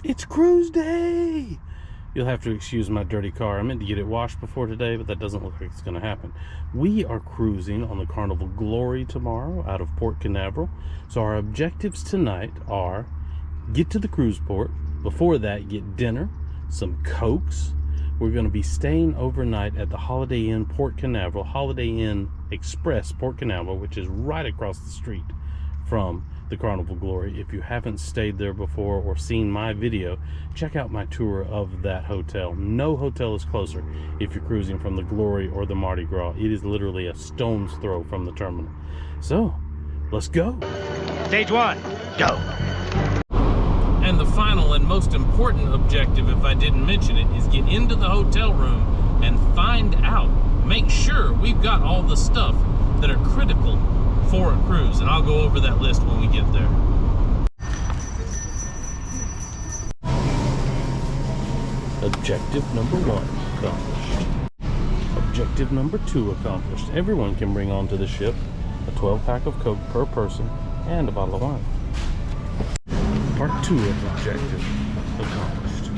It's cruise day! You'll have to excuse my dirty car. I meant to get it washed before today, but that doesn't look like it's going to happen. We are cruising on the Carnival Glory tomorrow out of Port Canaveral. So our objectives tonight are get to the cruise port. Before that, get dinner, some Cokes. We're going to be staying overnight at the Holiday Inn Port Canaveral, Holiday Inn Express Port Canaveral, which is right across the street from the Carnival Glory. If you haven't stayed there before or seen my video, check out my tour of that hotel. No hotel is closer if you're cruising from the Glory or the Mardi Gras. It is literally a stone's throw from the terminal. So, let's go. Stage one, go. And the final and most important objective, if I didn't mention it, is get into the hotel room and find out, make sure we've got all the stuff that are critical for a cruise, and I'll go over that list when we get there. Objective number 1 accomplished. Objective number 2 accomplished. Everyone can bring onto the ship a 12-pack of Coke per person and a bottle of wine. Part 2 of objective accomplished.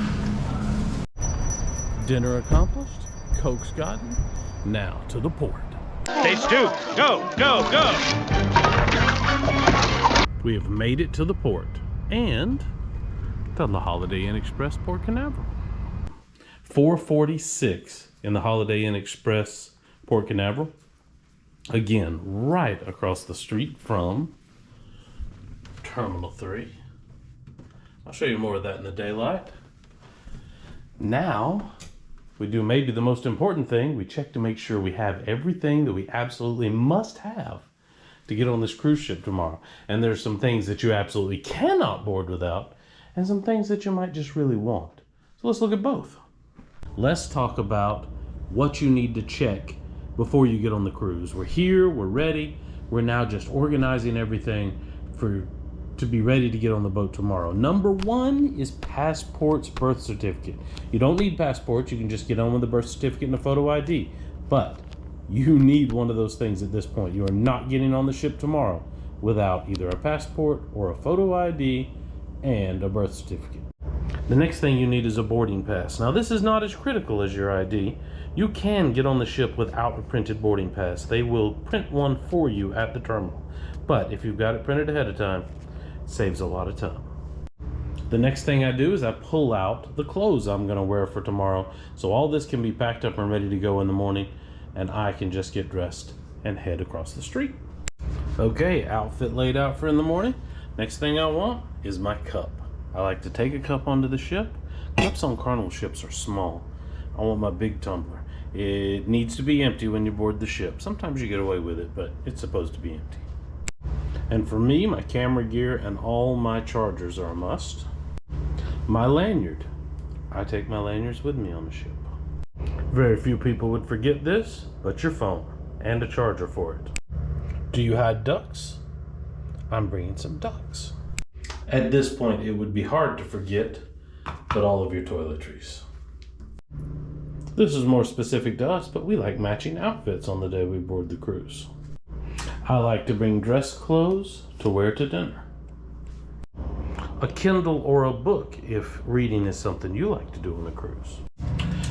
Dinner accomplished, Coke's gotten, now to the port. Stage 2, go, go, go. We have made it to the port and to the Holiday Inn Express Port Canaveral. 4:46 in the Holiday Inn Express Port Canaveral. Again, right across the street from Terminal 3. I'll show you more of that in the daylight. Now, we do maybe the most important thing. We check to make sure we have everything that we absolutely must have to get on this cruise ship tomorrow. And there's some things that you absolutely cannot board without, and some things that you might just really want. So let's look at both. Let's talk about what you need to check before you get on the cruise. We're here, we're ready. We're now just organizing everything to be ready to get on the boat tomorrow. Number 1 is passports, birth certificate. You don't need passports. You can just get on with a birth certificate and a photo ID. But you need one of those things at this point. You are not getting on the ship tomorrow without either a passport or a photo ID and a birth certificate. The next thing you need is a boarding pass. Now, this is not as critical as your ID. You can get on the ship without a printed boarding pass. They will print one for you at the terminal. But if you've got it printed ahead of time, saves a lot of time. The next thing I do is I pull out the clothes I'm going to wear for tomorrow, so all this can be packed up and ready to go in the morning, and I can just get dressed and head across the street. Okay, outfit laid out for in the morning. Next thing I want is my cup. I like to take a cup onto the ship. Cups on Carnival ships are small. I want my big tumbler. It needs to be empty when you board the ship. Sometimes you get away with it, but it's supposed to be empty. And for me, my camera gear and all my chargers are a must. My lanyard. I take my lanyards with me on the ship. Very few people would forget this, but your phone and a charger for it. Do you hide ducks? I'm bringing some ducks. At this point, it would be hard to forget, but all of your toiletries. This is more specific to us, but we like matching outfits on the day we board the cruise. I like to bring dress clothes to wear to dinner. A Kindle or a book if reading is something you like to do on a cruise.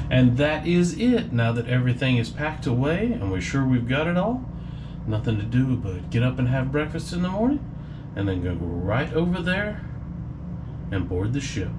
And that is it. Now that everything is packed away and we're sure we've got it all, nothing to do but get up and have breakfast in the morning and then go right over there and board the ship.